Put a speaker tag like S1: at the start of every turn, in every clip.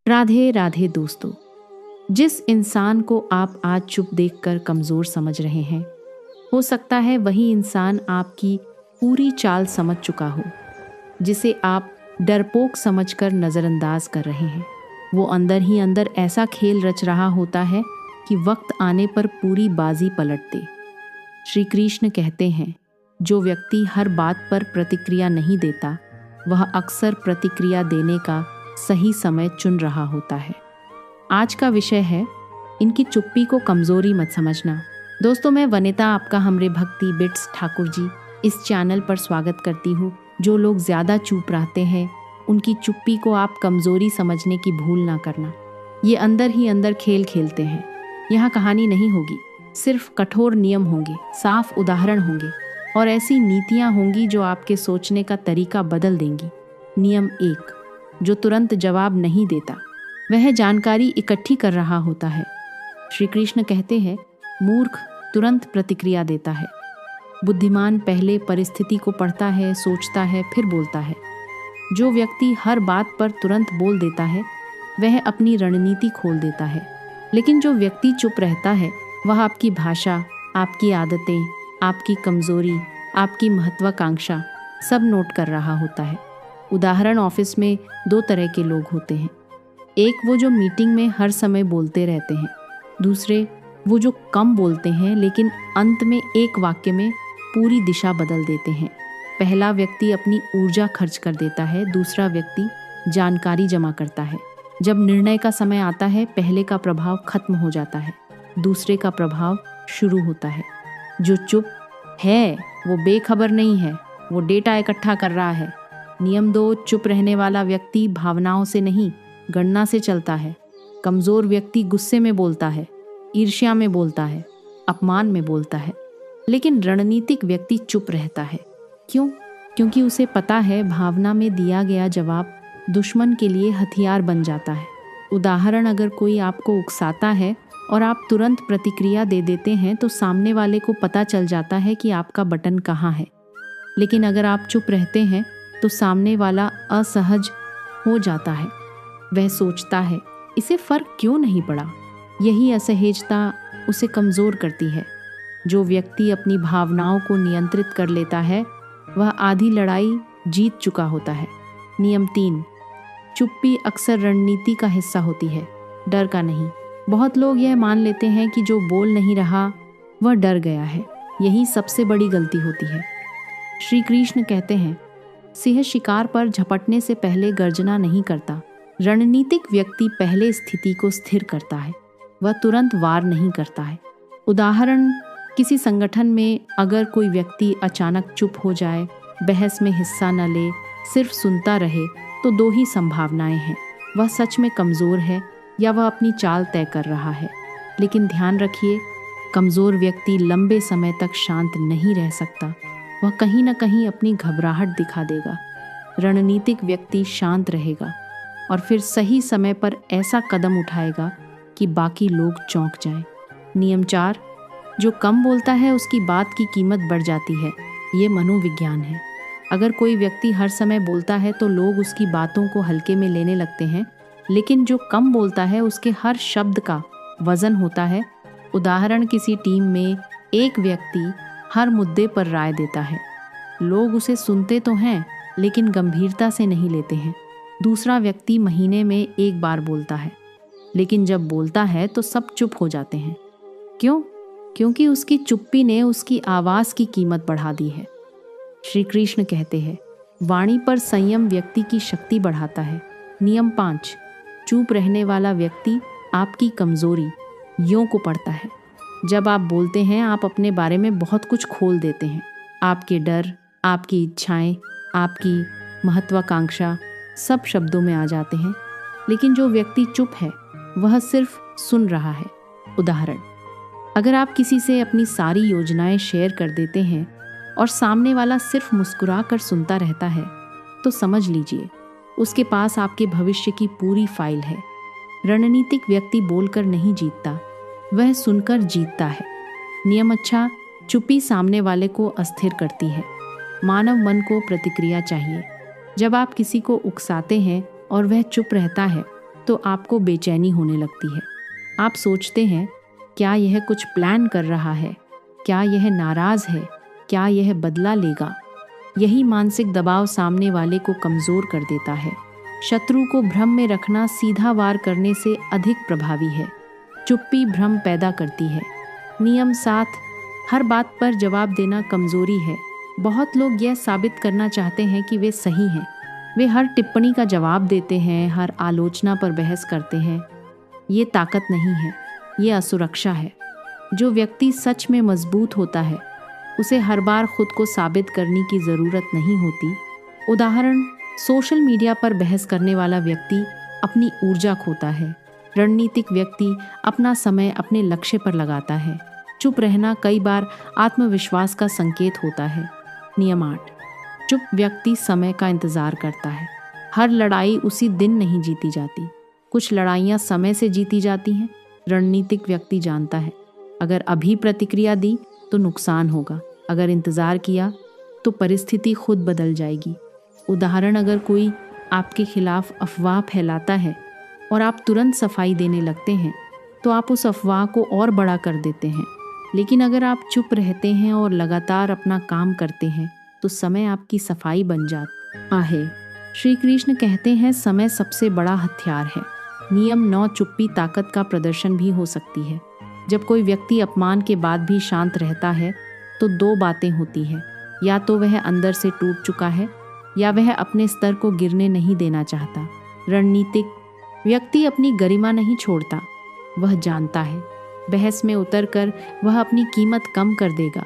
S1: राधे राधे दोस्तों। जिस इंसान को आप आज चुप देखकर कमज़ोर समझ रहे हैं, हो सकता है वही इंसान आपकी पूरी चाल समझ चुका हो। जिसे आप डरपोक समझकर नज़रअंदाज कर रहे हैं, वो अंदर ही अंदर ऐसा खेल रच रहा होता है कि वक्त आने पर पूरी बाजी पलट दे। श्री कृष्ण कहते हैं, जो व्यक्ति हर बात पर प्रतिक्रिया नहीं देता, वह अक्सर प्रतिक्रिया देने का सही समय चुन रहा होता है। आज का विषय है, इनकी चुप्पी को कमज़ोरी मत समझना। दोस्तों, मैं वनिता आपका हमरे भक्ति बिट्स ठाकुर जी इस चैनल पर स्वागत करती हूँ। जो लोग ज़्यादा चुप रहते हैं, उनकी चुप्पी को आप कमज़ोरी समझने की भूल ना करना। ये अंदर ही अंदर खेल खेलते हैं। यहाँ कहानी नहीं होगी, सिर्फ कठोर नियम होंगे, साफ उदाहरण होंगे और ऐसी नीतियाँ होंगी जो आपके सोचने का तरीका बदल देंगी। नियम 1, जो तुरंत जवाब नहीं देता, वह जानकारी इकट्ठी कर रहा होता है। श्री कृष्ण कहते हैं, मूर्ख तुरंत प्रतिक्रिया देता है, बुद्धिमान पहले परिस्थिति को पढ़ता है, सोचता है, फिर बोलता है। जो व्यक्ति हर बात पर तुरंत बोल देता है, वह अपनी रणनीति खोल देता है। लेकिन जो व्यक्ति चुप रहता है, वह आपकी भाषा, आपकी आदतें, आपकी कमज़ोरी, आपकी महत्वाकांक्षा सब नोट कर रहा होता है। उदाहरण, ऑफिस में 2 तरह के लोग होते हैं। एक वो जो मीटिंग में हर समय बोलते रहते हैं। दूसरे वो जो कम बोलते हैं लेकिन अंत में एक वाक्य में पूरी दिशा बदल देते हैं। पहला व्यक्ति अपनी ऊर्जा खर्च कर देता है, दूसरा व्यक्ति जानकारी जमा करता है। जब निर्णय का समय आता है, पहले का प्रभाव खत्म हो जाता है, दूसरे का प्रभाव शुरू होता है। जो चुप है वो बेखबर नहीं है, वो डेटा इकट्ठा कर रहा है। नियम 2, चुप रहने वाला व्यक्ति भावनाओं से नहीं, गणना से चलता है। कमज़ोर व्यक्ति गुस्से में बोलता है, ईर्ष्या में बोलता है, अपमान में बोलता है। लेकिन रणनीतिक व्यक्ति चुप रहता है। क्यों? क्योंकि उसे पता है भावना में दिया गया जवाब दुश्मन के लिए हथियार बन जाता है। उदाहरण, अगर कोई आपको उकसाता है और आप तुरंत प्रतिक्रिया दे देते हैं, तो सामने वाले को पता चल जाता है कि आपका बटन कहाँ है। लेकिन अगर आप चुप रहते हैं तो सामने वाला असहज हो जाता है। वह सोचता है, इसे फर्क क्यों नहीं पड़ा। यही असहजता उसे कमज़ोर करती है। जो व्यक्ति अपनी भावनाओं को नियंत्रित कर लेता है, वह आधी लड़ाई जीत चुका होता है। नियम 3, चुप्पी अक्सर रणनीति का हिस्सा होती है, डर का नहीं। बहुत लोग यह मान लेते हैं कि जो बोल नहीं रहा वह डर गया है। यही सबसे बड़ी गलती होती है। श्री कृष्ण कहते हैं, सिंह शिकार पर झपटने से पहले गर्जना नहीं करता। रणनीतिक व्यक्ति पहले स्थिति को स्थिर करता है, वह तुरंत वार नहीं करता है। उदाहरण, किसी संगठन में अगर कोई व्यक्ति अचानक चुप हो जाए, बहस में हिस्सा न ले, सिर्फ सुनता रहे, तो 2 ही संभावनाएं हैं। वह सच में कमज़ोर है या वह अपनी चाल तय कर रहा है। लेकिन ध्यान रखिए, कमज़ोर व्यक्ति लंबे समय तक शांत नहीं रह सकता। वह कहीं न कहीं अपनी घबराहट दिखा देगा। रणनीतिक व्यक्ति शांत रहेगा और फिर सही समय पर ऐसा कदम उठाएगा कि बाकी लोग चौंक जाएं। नियम 4, जो कम बोलता है उसकी बात की कीमत बढ़ जाती है। ये मनोविज्ञान है। अगर कोई व्यक्ति हर समय बोलता है तो लोग उसकी बातों को हल्के में लेने लगते हैं, लेकिन जो कम बोलता है उसके हर शब्द का वजन होता है। उदाहरण, किसी टीम में एक व्यक्ति हर मुद्दे पर राय देता है। लोग उसे सुनते तो हैं लेकिन गंभीरता से नहीं लेते हैं। दूसरा व्यक्ति महीने में 1 बार बोलता है, लेकिन जब बोलता है तो सब चुप हो जाते हैं। क्यों? क्योंकि उसकी चुप्पी ने उसकी आवाज़ की कीमत बढ़ा दी है। श्री कृष्ण कहते हैं, वाणी पर संयम व्यक्ति की शक्ति बढ़ाता है। नियम 5, चुप रहने वाला व्यक्ति आपकी कमज़ोरी यों को पढ़ता है। जब आप बोलते हैं, आप अपने बारे में बहुत कुछ खोल देते हैं। आपके डर, आपकी इच्छाएं, आपकी महत्वाकांक्षा सब शब्दों में आ जाते हैं। लेकिन जो व्यक्ति चुप है, वह सिर्फ सुन रहा है। उदाहरण, अगर आप किसी से अपनी सारी योजनाएं शेयर कर देते हैं और सामने वाला सिर्फ मुस्कुरा कर सुनता रहता है, तो समझ लीजिए उसके पास आपके भविष्य की पूरी फाइल है। रणनीतिक व्यक्ति बोलकर नहीं जीतता, वह सुनकर जीतता है। नियम अच्छा, चुप्पी सामने वाले को अस्थिर करती है। मानव मन को प्रतिक्रिया चाहिए। जब आप किसी को उकसाते हैं और वह चुप रहता है, तो आपको बेचैनी होने लगती है। आप सोचते हैं, क्या यह कुछ प्लान कर रहा है? क्या यह नाराज़ है? क्या यह बदला लेगा? यही मानसिक दबाव सामने वाले को कमज़ोर कर देता है। शत्रु को भ्रम में रखना सीधा वार करने से अधिक प्रभावी है। चुप्पी भ्रम पैदा करती है। नियम 7, हर बात पर जवाब देना कमज़ोरी है। बहुत लोग यह साबित करना चाहते हैं कि वे सही हैं। वे हर टिप्पणी का जवाब देते हैं, हर आलोचना पर बहस करते हैं। ये ताकत नहीं है, ये असुरक्षा है। जो व्यक्ति सच में मजबूत होता है, उसे हर बार खुद को साबित करने की ज़रूरत नहीं होती। उदाहरण, सोशल मीडिया पर बहस करने वाला व्यक्ति अपनी ऊर्जा खोता है। रणनीतिक व्यक्ति अपना समय अपने लक्ष्य पर लगाता है। चुप रहना कई बार आत्मविश्वास का संकेत होता है। नियम 8, चुप व्यक्ति समय का इंतज़ार करता है। हर लड़ाई उसी दिन नहीं जीती जाती। कुछ लड़ाइयाँ समय से जीती जाती हैं। रणनीतिक व्यक्ति जानता है, अगर अभी प्रतिक्रिया दी तो नुकसान होगा, अगर इंतज़ार किया तो परिस्थिति खुद बदल जाएगी। उदाहरण, अगर कोई आपके खिलाफ अफवाह फैलाता है और आप तुरंत सफाई देने लगते हैं तो आप उस अफवाह को और बड़ा कर देते हैं। लेकिन अगर आप चुप रहते हैं और लगातार अपना काम करते हैं तो समय आपकी सफाई बन जाता है। श्री कृष्ण कहते हैं, समय सबसे बड़ा हथियार है। नियम 9, चुप्पी ताकत का प्रदर्शन भी हो सकती है। जब कोई व्यक्ति अपमान के बाद भी शांत रहता है तो दो बातें होती हैं, या तो वह अंदर से टूट चुका है या वह अपने स्तर को गिरने नहीं देना चाहता। रणनीतिक व्यक्ति अपनी गरिमा नहीं छोड़ता। वह जानता है बहस में उतरकर वह अपनी कीमत कम कर देगा,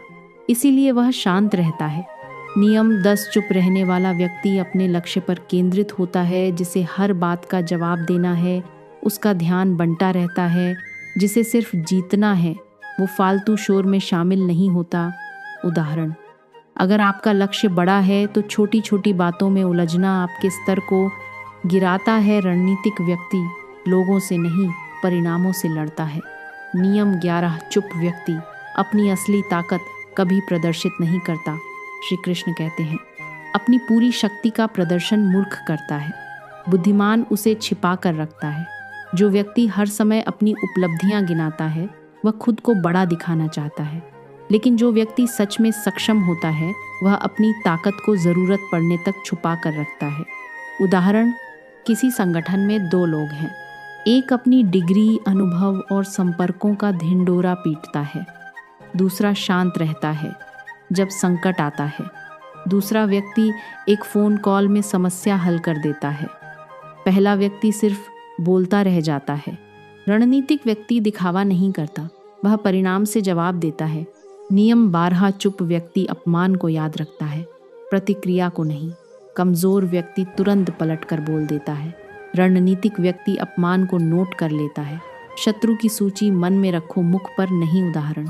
S1: इसीलिए वह शांत रहता है। नियम 10, चुप रहने वाला व्यक्ति अपने लक्ष्य पर केंद्रित होता है। जिसे हर बात का जवाब देना है, उसका ध्यान बंटा रहता है। जिसे सिर्फ जीतना है, वो फालतू शोर में शामिल नहीं होता। उदाहरण, अगर आपका लक्ष्य बड़ा है तो छोटी छोटी बातों में उलझना आपके स्तर को गिराता है। रणनीतिक व्यक्ति लोगों से नहीं, परिणामों से लड़ता है। नियम 11, चुप व्यक्ति अपनी असली ताकत कभी प्रदर्शित नहीं करता। श्री कृष्ण कहते हैं, अपनी पूरी शक्ति का प्रदर्शन मूर्ख करता है, बुद्धिमान उसे छिपा कर रखता है। जो व्यक्ति हर समय अपनी उपलब्धियां गिनाता है, वह खुद को बड़ा दिखाना चाहता है। लेकिन जो व्यक्ति सच में सक्षम होता है, वह अपनी ताकत को ज़रूरत पड़ने तक छुपा कर रखता है। उदाहरण, किसी संगठन में दो लोग हैं। एक अपनी डिग्री, अनुभव और संपर्कों का ढिंढोरा पीटता है। दूसरा शांत रहता है जब संकट आता है। दूसरा व्यक्ति एक फ़ोन कॉल में समस्या हल कर देता है। पहला व्यक्ति सिर्फ बोलता रह जाता है। रणनीतिक व्यक्ति दिखावा नहीं करता, वह परिणाम से जवाब देता है। नियम 12, चुप व्यक्ति अपमान को याद रखता है, प्रतिक्रिया को नहीं। कमज़ोर व्यक्ति तुरंत पलटकर बोल देता है। रणनीतिक व्यक्ति अपमान को नोट कर लेता है। शत्रु की सूची मन में रखो, मुख पर नहीं। उदाहरण,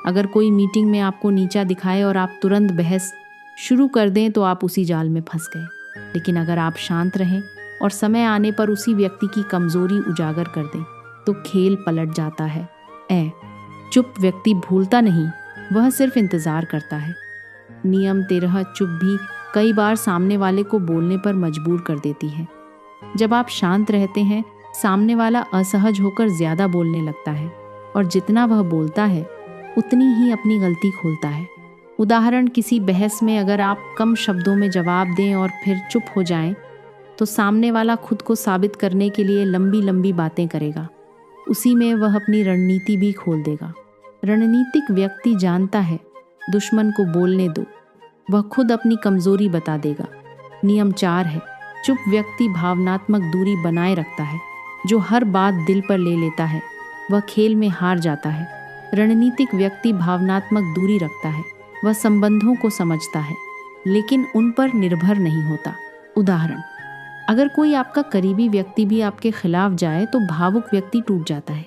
S1: अगर कोई मीटिंग में आपको नीचा दिखाए और आप तुरंत बहस शुरू कर दें तो आप उसी जाल में फंस गए। लेकिन अगर आप शांत रहें और समय आने पर उसी व्यक्ति की कमज़ोरी उजागर कर दें तो खेल पलट जाता है। चुप व्यक्ति भूलता नहीं, वह सिर्फ इंतज़ार करता है। नियम 13, चुप भी कई बार सामने वाले को बोलने पर मजबूर कर देती है। जब आप शांत रहते हैं, सामने वाला असहज होकर ज़्यादा बोलने लगता है और जितना वह बोलता है उतनी ही अपनी गलती खोलता है। उदाहरण, किसी बहस में अगर आप कम शब्दों में जवाब दें और फिर चुप हो जाएं, तो सामने वाला खुद को साबित करने के लिए लंबी लंबी बातें करेगा। उसी में वह अपनी रणनीति भी खोल देगा। रणनीतिक व्यक्ति जानता है, दुश्मन को बोलने दो, वह खुद अपनी कमज़ोरी बता देगा। नियम 4 है, चुप व्यक्ति भावनात्मक दूरी बनाए रखता है। जो हर बात दिल पर ले लेता है, वह खेल में हार जाता है। रणनीतिक व्यक्ति भावनात्मक दूरी रखता है। वह संबंधों को समझता है, लेकिन उन पर निर्भर नहीं होता। उदाहरण, अगर कोई आपका करीबी व्यक्ति भी आपके खिलाफ जाए तो भावुक व्यक्ति टूट जाता है।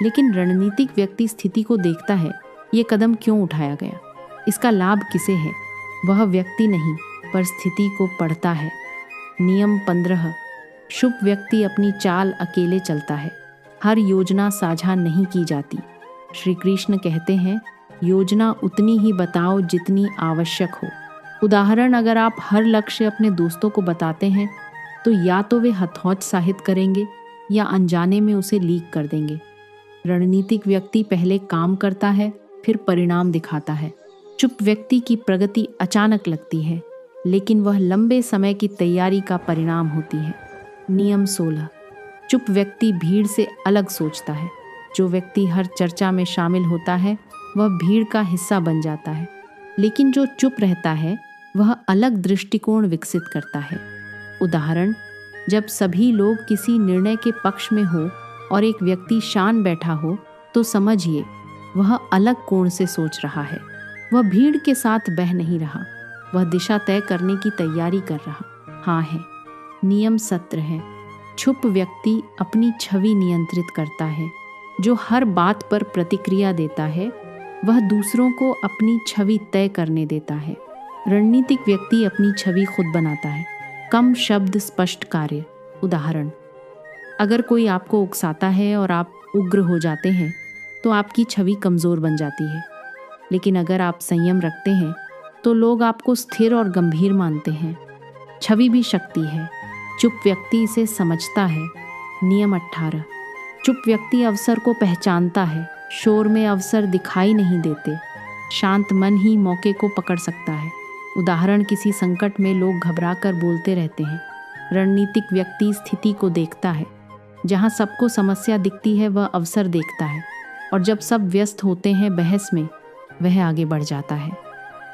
S1: लेकिन रणनीतिक व्यक्ति स्थिति को देखता है, ये कदम क्यों उठाया गया, इसका लाभ किसे है। वह व्यक्ति नहीं, पर स्थिति को पढ़ता है। नियम 15, शुभ व्यक्ति अपनी चाल अकेले चलता है। हर योजना साझा नहीं की जाती। श्री कृष्ण कहते हैं, योजना उतनी ही बताओ जितनी आवश्यक हो। उदाहरण, अगर आप हर लक्ष्य अपने दोस्तों को बताते हैं तो या तो वे हथौचसाहित करेंगे या अनजाने में उसे लीक कर देंगे। रणनीतिक व्यक्ति पहले काम करता है, फिर परिणाम दिखाता है। चुप व्यक्ति की प्रगति अचानक लगती है, लेकिन वह लंबे समय की तैयारी का परिणाम होती है। नियम 16। चुप व्यक्ति भीड़ से अलग सोचता है। जो व्यक्ति हर चर्चा में शामिल होता है वह भीड़ का हिस्सा बन जाता है, लेकिन जो चुप रहता है वह अलग दृष्टिकोण विकसित करता है। उदाहरण, जब सभी लोग किसी निर्णय के पक्ष में हो और एक व्यक्ति शांत बैठा हो तो समझिए वह अलग कोण से सोच रहा है। वह भीड़ के साथ बह नहीं रहा, वह दिशा तय करने की तैयारी कर रहा है। नियम 17 है। चुप व्यक्ति अपनी छवि नियंत्रित करता है। जो हर बात पर प्रतिक्रिया देता है वह दूसरों को अपनी छवि तय करने देता है। रणनीतिक व्यक्ति अपनी छवि खुद बनाता है। कम शब्द स्पष्ट कार्य। उदाहरण, अगर कोई आपको उकसाता है और आप उग्र हो जाते हैं तो आपकी छवि कमज़ोर बन जाती है, लेकिन अगर आप संयम रखते हैं तो लोग आपको स्थिर और गंभीर मानते हैं। छवि भी शक्ति है। चुप व्यक्ति इसे समझता है। नियम 18। चुप व्यक्ति अवसर को पहचानता है। शोर में अवसर दिखाई नहीं देते। शांत मन ही मौके को पकड़ सकता है। उदाहरण, किसी संकट में लोग घबराकर बोलते रहते हैं। रणनीतिक व्यक्ति स्थिति को देखता है। जहां सबको समस्या दिखती है वह अवसर देखता है, और जब सब व्यस्त होते हैं बहस में वह आगे बढ़ जाता है।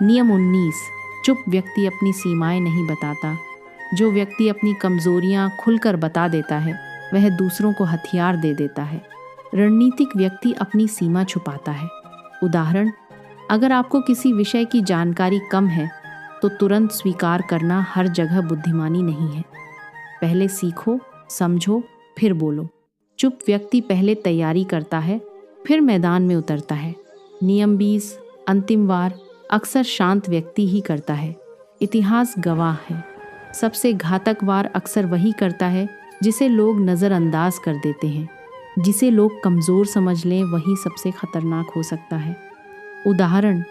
S1: नियम 19। चुप व्यक्ति अपनी सीमाएं नहीं बताता। जो व्यक्ति अपनी कमजोरियां खुलकर बता देता है वह दूसरों को हथियार दे देता है। रणनीतिक व्यक्ति अपनी सीमा छुपाता है। उदाहरण, अगर आपको किसी विषय की जानकारी कम है तो तुरंत स्वीकार करना हर जगह बुद्धिमानी नहीं है। पहले सीखो, समझो, फिर बोलो। चुप व्यक्ति पहले तैयारी करता है, फिर मैदान में उतरता है। नियम 20। अंतिम वार अक्सर शांत व्यक्ति ही करता है। इतिहास गवाह है। सबसे घातक वार अक्सर वही करता है जिसे लोग नज़रअंदाज कर देते हैं। जिसे लोग कमज़ोर समझ लें वही सबसे खतरनाक हो सकता है। उदाहरण,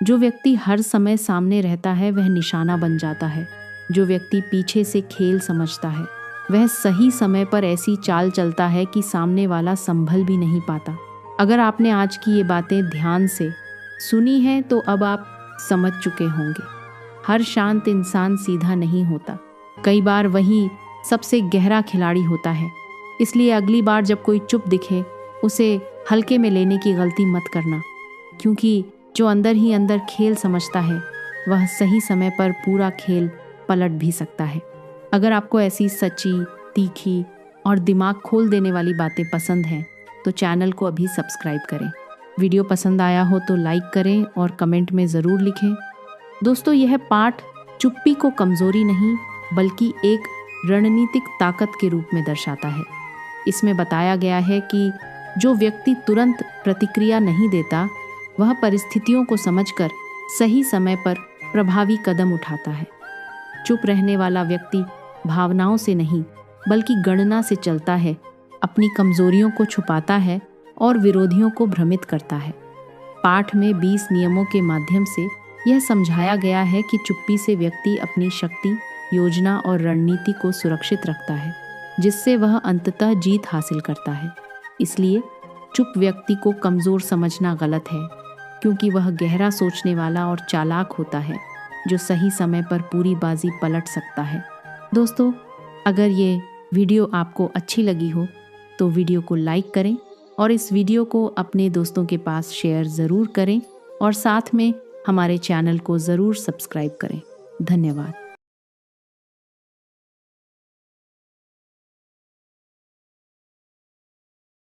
S1: जो व्यक्ति हर समय सामने रहता है वह निशाना बन जाता है। जो व्यक्ति पीछे से खेल समझता है वह सही समय पर ऐसी चाल चलता है कि सामने वाला संभल भी नहीं पाता। अगर आपने आज की ये बातें ध्यान से सुनी हैं तो अब आप समझ चुके होंगे, हर शांत इंसान सीधा नहीं होता। कई बार वही सबसे गहरा खिलाड़ी होता है। इसलिए अगली बार जब कोई चुप दिखे उसे हल्के में लेने की गलती मत करना, क्योंकि जो अंदर ही अंदर खेल समझता है वह सही समय पर पूरा खेल पलट भी सकता है। अगर आपको ऐसी सच्ची, तीखी और दिमाग खोल देने वाली बातें पसंद हैं तो चैनल को अभी सब्सक्राइब करें। वीडियो पसंद आया हो तो लाइक करें और कमेंट में ज़रूर लिखें। दोस्तों, यह पाठ चुप्पी को कमज़ोरी नहीं बल्कि एक रणनीतिक ताकत के रूप में दर्शाता है। इसमें बताया गया है कि जो व्यक्ति तुरंत प्रतिक्रिया नहीं देता वह परिस्थितियों को समझकर सही समय पर प्रभावी कदम उठाता है। चुप रहने वाला व्यक्ति भावनाओं से नहीं बल्कि गणना से चलता है, अपनी कमजोरियों को छुपाता है और विरोधियों को भ्रमित करता है। पाठ में 20 नियमों के माध्यम से यह समझाया गया है कि चुप्पी से व्यक्ति अपनी शक्ति, योजना और रणनीति को सुरक्षित रखता है, जिससे वह अंततः जीत हासिल करता है। इसलिए चुप व्यक्ति को कमज़ोर समझना गलत है, क्योंकि वह गहरा सोचने वाला और चालाक होता है जो सही समय पर पूरी बाजी पलट सकता है। दोस्तों, अगर ये वीडियो आपको अच्छी लगी हो तो वीडियो को लाइक करें और इस वीडियो को अपने दोस्तों के पास शेयर ज़रूर करें और साथ में हमारे चैनल को ज़रूर सब्सक्राइब करें। धन्यवाद।